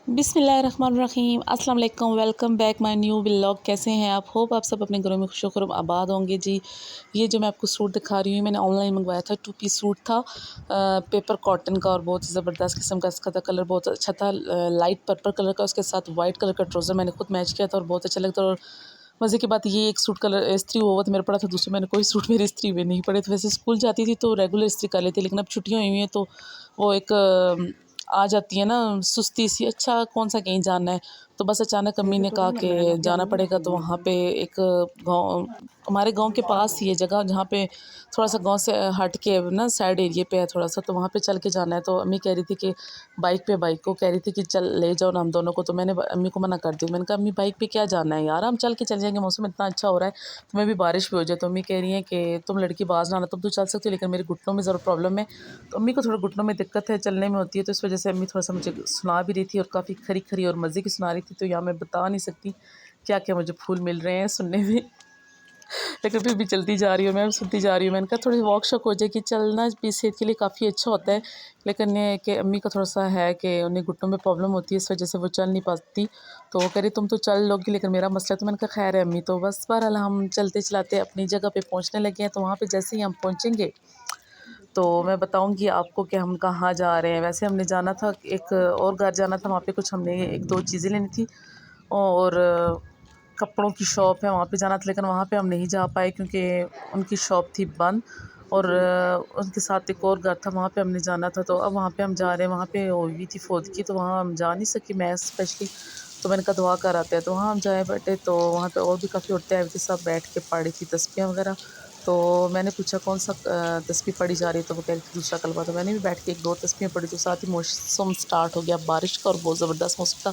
बिस्मिल्लाहिर्रहमानिर्रहीम अस्सलाम वालेकुम, welcome back my new vlog. कैसे हैं आप? होप आप सब अपने घरों में खुश आबाद होंगे जी। ये जो मैं आपको सूट दिखा रही हूँ मैंने ऑनलाइन मंगवाया था। 2 पीस सूट था, पेपर कॉटन का और बहुत ही ज़बरदस्त किस्म का इसका था। कलर बहुत अच्छा था, लाइट पर्पल कलर का, उसके साथ वाइट कलर का ट्राउज़र मैंने खुद मैच किया था और बहुत अच्छा लगता। और मज़े की बात ये, एक सूट कलर इस्त्री हुआ तो मेरा पड़ा था, दूसरे मैंने कोई सूट मेरे इस्त्री हुए नहीं पड़े। तो वैसे स्कूल जाती थी तो रेगुलर इस्त्री कर लेती, लेकिन अब छुट्टियाँ हुई हैं तो वो एक आ जाती है ना सुस्ती सी, अच्छा कौन सा कहीं जाना है। तो बस अचानक अम्मी ने कहा कि जाना पड़ेगा। तो वहाँ पे एक गाँव, हमारे गांव के पास ही है जगह जहाँ पे थोड़ा सा गांव से हट के ना साइड एरिए पे है थोड़ा सा, तो वहाँ पे चल के जाना है। तो अम्मी कह रही थी कि बाइक को कह रही थी कि चल ले जाओ ना हम दोनों को। तो मैंने अम्मी को मना कर दिया। मैंने कहा अम्मी बाइक पे क्या जाना है यार, हम चल के चल जाएंगे, मौसम इतना अच्छा हो रहा है, तुम्हें भी बारिश भी हो जाए। तो अम्मी कह रही हैं कि तुम लड़की बाज ना आना, तुम तो चल सकती हो लेकिन मेरे घुटनों में ज़रूर प्रॉब्लम है। तो अम्मी को थोड़ा घुटनों में दिक्कत है, चलने में होती है, तो इस वजह से अम्मी थोड़ा सा मुझे सुना भी रही थी और काफ़ी खरी खरी और मज़े की सुना रही थी। तो यहाँ मैं बता नहीं सकती क्या क्या मुझे फूल मिल रहे हैं सुनने में, लेकिन फिर भी चलती जा रही हूँ, मैं सुनती जा रही हूँ। मैंने कहा थोड़ी वॉक शॉक हो जाएगी, चलना भी सेहत के लिए काफ़ी अच्छा होता है। लेकिन ये कि अम्मी का थोड़ा सा है कि उन्हें घुटनों में प्रॉब्लम होती है, इस वजह से वो चल नहीं पाती। तो वो कह रही तुम तो चल लोगी लेकिन मेरा मसला है। तो मैंने कहा खैर है अम्मी। तो बस बहरहाल हम चलते चलाते अपनी जगह पे पहुँचने लगे हैं। तो वहाँ पे जैसे ही हम पहुँचेंगे तो मैं बताऊँगी आपको कि हम कहाँ जा रहे हैं। वैसे हमने जाना था, एक और घर जाना था, वहाँ पे कुछ हमने 1-2 चीज़ें लेनी थी और कपड़ों की शॉप है वहाँ पे जाना था, लेकिन वहाँ पे हम नहीं जा पाए क्योंकि उनकी शॉप थी बंद। और उनके साथ एक और घर था, वहाँ पे हमने जाना था। तो अब वहाँ पे हम जा रहे हैं, वहाँ पे हुई थी फौत की, तो वहाँ हम जा नहीं सकी मैं स्पेशली। तो मैंने कहा दुआ कर आते हैं, तो वहाँ हम जाए बैठे। तो वहाँ पे और भी काफ़ी औरतें आई हुई थी, सब बैठ के पढ़ी थी तस्बीह वगैरह। तो मैंने पूछा कौन सा तस्बीह पढ़ी जा रही है, तो वो कह रही थी दूसरा कलमा। तो मैंने भी बैठ के 1-2 तस्बीहें पढ़ी। तो साथ ही मौसम स्टार्ट हो गया बारिश का और बहुत ज़बरदस्त मौसम था।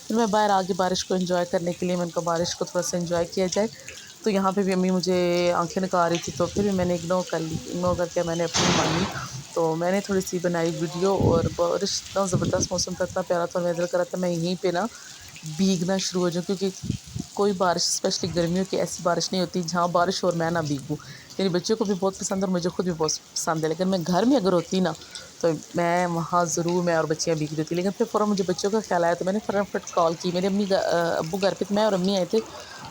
फिर मैं बाहर आ गई बारिश को एंजॉय करने के लिए। मैंने कहा बारिश को थोड़ा सा एंजॉय किया जाए। तो यहाँ पे भी अम्मी मुझे आंखें निकाल रही थी, तो फिर भी मैंने इग्नोर कर ली। इग्नोर करके मैंने अपनी मानी। तो मैंने थोड़ी सी बनाई वीडियो और बारिश, इतना ज़बरदस्त मौसम था, इतना प्यारा था, मैं दिल कर रहा था मैं यहीं पे ना भीगना शुरू हो जाऊँ। क्योंकि कोई बारिश स्पेशली गर्मियों की ऐसी बारिश नहीं होती जहाँ बारिश और मैं ना भीगूँ। मेरे बच्चों को भी बहुत पसंद है और मुझे खुद भी बहुत पसंद है। लेकिन मैं घर में अगर होती ना तो मैं वहाँ ज़रूर, मैं और बच्चियाँ भीग रही थी। लेकिन फिर फ़ौरन मुझे बच्चों का ख्याल आया तो मैंने फटाफट कॉल की। मेरे अब्बू घर पे थे, मैं और अम्मी आए थे।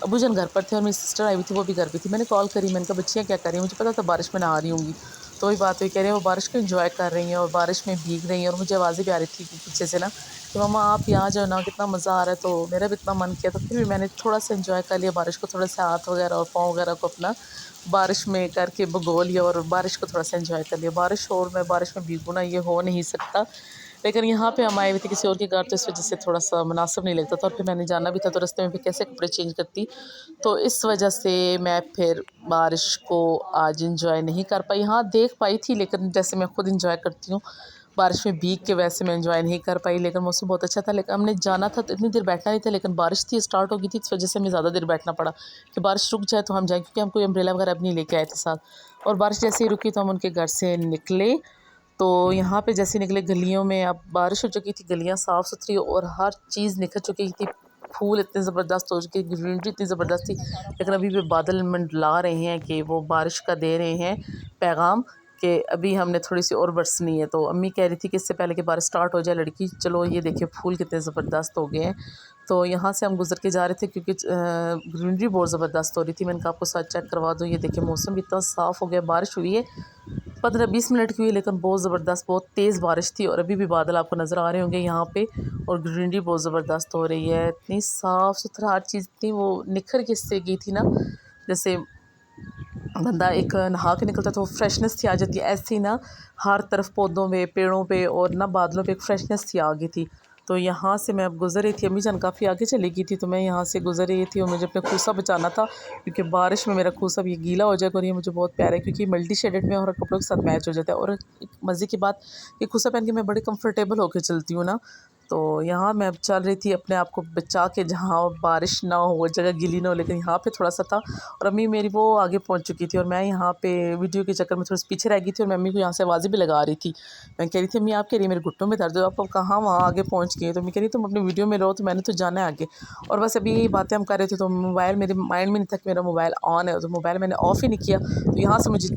अब्बू जान घर पर थे और मेरी सिस्टर आई हुई थी, वो भी घर पे थी। मैंने कॉल करी, मैंने कहा बच्चियाँ क्या कर रही हैं? मुझे पता था बारिश में नहा रही होंगी। तो वही बात हुई, कह रही हैं वो बारिश को एंजॉय कर रही हैं और बारिश में भीग रही हैं। और मुझे आवाज़ें भी आ रही थी पीछे से ना कि मम्मा आप यहाँ जाओ ना, कितना मज़ा आ रहा है। तो मेरा भी इतना मन किया, तो फिर भी मैंने थोड़ा सा एंजॉय कर लिया बारिश को, थोड़ा सा हाथ वगैरह और पाँव वगैरह को अपना बारिश में करके भगो लिया और बारिश को थोड़ा सा एंजॉय कर लिया। बारिश हो और मैं बारिश में भीगूँ ना, ये हो नहीं सकता। लेकिन यहाँ पे हम आए हुए थे किसी और के घर, तो इस वजह से थोड़ा सा मुनासिब नहीं लगता था और फिर मैंने जाना भी था, तो रास्ते में भी कैसे कपड़े चेंज करती। तो इस वजह से मैं फिर बारिश को आज इंजॉय नहीं कर पाई। हाँ देख पाई थी, लेकिन जैसे मैं खुद इंजॉय करती हूँ बारिश में भीग के, वैसे मैं एंजॉय नहीं कर पाई। लेकिन मौसम बहुत अच्छा था। लेकिन हमने जाना था तो इतनी देर बैठना नहीं था, लेकिन बारिश थी, स्टार्ट हो गई थी, इस वजह से हमें ज़्यादा देर बैठना पड़ा कि बारिश रुक जाए तो हम जाएँ, क्योंकि हम कोई अम्ब्रेला वगैरह अब नहीं लेके आए थे साथ। और बारिश जैसे ही रुकी तो हम उनके घर से निकले। तो यहाँ पे जैसे निकले गलियों में, अब बारिश हो चुकी थी, गलियाँ साफ़ सुथरी और हर चीज़ निखर चुकी थी। फूल इतने ज़बरदस्त हो चुके, ग्रीनरी इतनी ज़बरदस्त थी। लेकिन अभी भी बादल मंडला रहे हैं कि वो बारिश का दे रहे हैं पैगाम कि अभी हमने थोड़ी सी और बरसनी है। तो अम्मी कह रही थी कि इससे पहले कि बारिश स्टार्ट हो जाए लड़की चलो ये देखिए फूल कितने ज़बरदस्त हो गए हैं। तो यहाँ से हम गुजर के जा रहे थे क्योंकि ग्रीनरी बहुत ज़बरदस्त हो रही थी। मैंने कहा आपको साथ चेक करवा दूँ, ये देखिए मौसम भी इतना साफ़ हो गया। बारिश हुई है 15-20 मिनट की हुई, लेकिन बहुत ज़बरदस्त, बहुत तेज़ बारिश थी। और अभी भी बादल आपको नज़र आ रहे होंगे यहाँ पे, और ग्रीनरी बहुत ज़बरदस्त हो रही है। इतनी साफ़ सुथरा हर चीज़, इतनी वो निखर के इससे गई थी ना, जैसे बंदा एक नहा के निकलता तो फ्रेशनेस सी आ जाती है, ऐसे ही ना हर तरफ पौधों में, पेड़ों पे और ना बादलों पे एक फ्रेशनेस सी आ गई थी। तो यहाँ से मैं अब गुज़र रही थी, अम्मी जान काफ़ी आगे चली गई थी, तो मैं यहाँ से गुज़र रही थी और मुझे अपना खूसा बचाना था क्योंकि बारिश में मेरा खूसा भी गीला हो जाएगा। और ये मुझे बहुत प्यारा है क्योंकि मल्टी शेडेड में और कपड़ों के साथ मैच हो जाता है। और एक मज़े की बात, ये खूसा पहन के मैं बड़ी कंफर्टेबल होकर चलती हूँ ना। तो यहाँ मैं अब चल रही थी अपने आप को बचा के, जहाँ बारिश ना हो, जगह गीली ना हो, लेकिन यहाँ पे थोड़ा सा था। और अम्मी मेरी वो आगे पहुँच चुकी थी और मैं यहाँ पे वीडियो के चक्कर में थोड़ी सी पीछे रह गई थी। और मैं अम्मी को यहाँ से आवाज़ें भी लगा रही थी। मैं कह रही थी अम्मी आप कह रही है मेरे घुटनों में दर्द हो, आप कहाँ वहाँ आगे पहुँच गई। तो मैं कह रही तुम अपनी वीडियो में रहो, तो मैंने तो जाना है आगे। और बस अभी यही बातें हम कर रहे थे तो मोबाइल मेरे माइंड में नहीं था कि मेरा मोबाइल ऑन है, तो मोबाइल मैंने ऑफ़ ही नहीं किया। तो यहाँ से मुझे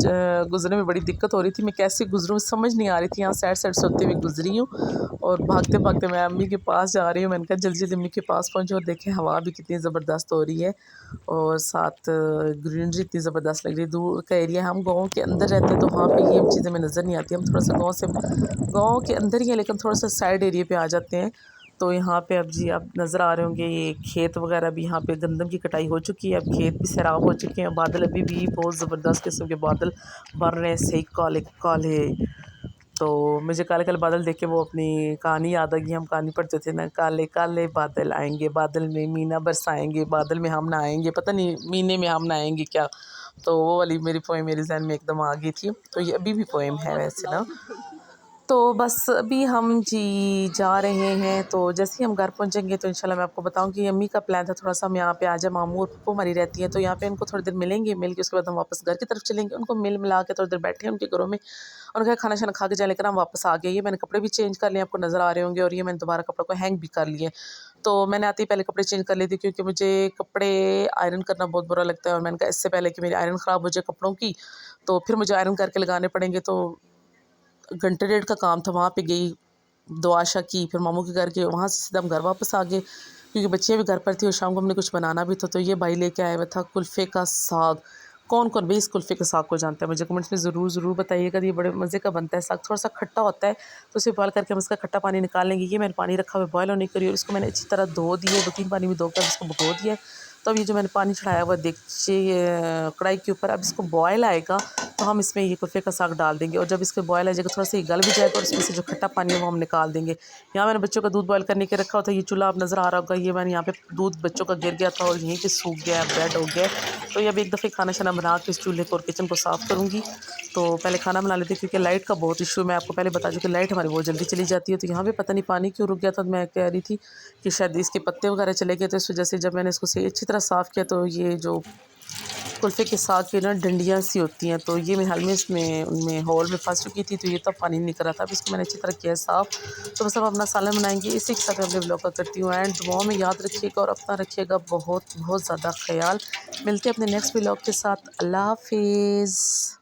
गुजरने में बड़ी दिक्कत हो रही थी, मैं कैसे गुजरूँ समझ नहीं आ रही थी। यहाँ साइड साइड से होते हुए गुजरी हूँ और भागते भागते मैं अम्मी के पास जा रही हूँ। मैंने कहा जल्दी जल्दी अम्मी के पास पहुँचो और देखें हवा भी कितनी ज़बरदस्त हो रही है और साथ ग्रीनरी इतनी ज़बरदस्त लग रही है। दूर का एरिया, हम गाँव के अंदर रहते हैं तो वहाँ पे ये चीज़ें हमें नज़र नहीं आती। हम थोड़ा सा गाँव के अंदर ही है लेकिन थोड़ा सा साइड एरिया पे आ जाते हैं। तो यहाँ पे अब जी आप नज़र आ रहे होंगे ये खेत वगैरह भी, यहाँ पे गंदम की कटाई हो चुकी है। अब खेत भी सैराब हो चुके हैं। बादल अभी भी बहुत ज़बरदस्त किस्म के बादल बन रहे हैं, सही काले काले। तो मुझे काले काले बादल देख के वो अपनी कहानी याद आ गई। हम कहानी पढ़ते थे ना, काले काले बादल आएंगे, बादल में मीना बरसाएंगे, बादल में हम नहाएंगे, पता नहीं मीने में हम नहाएंगे क्या। तो वो वाली मेरी पोएम मेरे जहन में एकदम आ गई थी। तो ये अभी भी पोएम है वैसे ना। तो बस अभी हम जी जा रहे हैं। तो जैसे ही हम घर पहुंचेंगे तो इंशाल्लाह मैं आपको बताऊंगी। अम्मी का प्लान था थोड़ा सा हम यहाँ पे आ जाए, मामू और पप्पू हमारी रहती हैं तो यहाँ पे उनको थोड़ी देर मिलेंगे, मिल के उसके बाद हम वापस घर की तरफ चलेंगे। उनको मिल मिला के थोड़ी देर बैठे हैं उनके घरों में, उनका खाना शाना खा के जाए, लेकर हम वापस आ गए। ये मैंने कपड़े भी चेंज कर लिए, आपको नज़र आ रहे होंगे, और ये मैंने दोबारा कपड़ों को हैंग भी कर लिए। तो मैंने आते ही पहले कपड़े चेंज कर लिए थे क्योंकि मुझे कपड़े आयरन करना बहुत बुरा लगता है। और मैंने कहा इससे पहले कि मेरी आयरन ख़राब हो जाए कपड़ों की तो फिर मुझे आयरन करके लगाने पड़ेंगे। तो घंटे डेढ़ का काम था, वहाँ पे गई, दुआ शा की, फिर मामू के घर गए, वहाँ से सीधा हम घर वापस आ गए क्योंकि बच्चियाँ भी घर पर थी और शाम को हमने कुछ बनाना भी था। तो ये भाई लेके आया हुआ था कुल्फ़े का साग। कौन कौन भाई इस कुल्फ़े के साग को जानता है, मुझे कमेंट्स में ज़रूर बताइएगा। ये बड़े मज़े का बनता है साग, थोड़ा सा खट्टा होता है तो उसे बॉयल करके हम इसका खट्टा पानी निकाल लेंगे। ये मैंने पानी रखा हुआ है बॉयल होने के लिए और इसको मैंने अच्छी तरह धो दिया, 2-3 पानी में धोकर इसको भिगो दिया। तो अब ये जो मैंने पानी चढ़ाया हुआ देखिए कढ़ाई के ऊपर, अब इसको बॉयल आएगा तो हम इसमें ये कुल्फ़े का साग डाल देंगे और जब इसके बॉयल आ जाएगा थोड़ा सा ये गल भी जाएगा और इसमें से जो खट्टा पानी है वो हम निकाल देंगे। यहाँ मैंने बच्चों का दूध बॉयल करने के रखा हुआ था। ये चूल्हा आप नज़र आ रहा होगा, ये मैंने यहाँ पे दूध बच्चों का गिर गया था और यहीं पे सूख गया, ब्रेड हो गया। तो ये अब एक दफ़े खाना शाना बना के इस चूल्हे को और किचन को साफ़ करूँगी। तो पहले खाना बना लेते क्योंकि लाइट का बहुत इशू है। मैं आपको पहले बता दूँ कि लाइट हमारी बहुत जल्दी चली जाती है। तो यहाँ पे पता नहीं पानी क्यों रुक गया था। मैं कह रही थी कि शायद इसके पत्ते वगैरह चले गए, तो इस वजह से जब मैंने इसको सही अच्छी तरह साफ़ किया तो ये जो कुल्फ़े के साग की ना डंडियाँ सी होती हैं तो ये मेरे हाल में इसमें उनमें होल में फंस चुकी थी, तो ये तब पानी निकल रहा था। अब इसको मैंने अच्छी तरह किया है साफ़। तो बस अब अपना सालन बनाएंगे। इसी के साथ मैं अपने ब्लॉग का करती हूँ एंड दुआओं में याद रखिएगा और अपना रखिएगा बहुत बहुत ज़्यादा ख्याल। मिलते हैं अपने नेक्स्ट ब्लॉग के साथ। अल्लाह हाफिज़।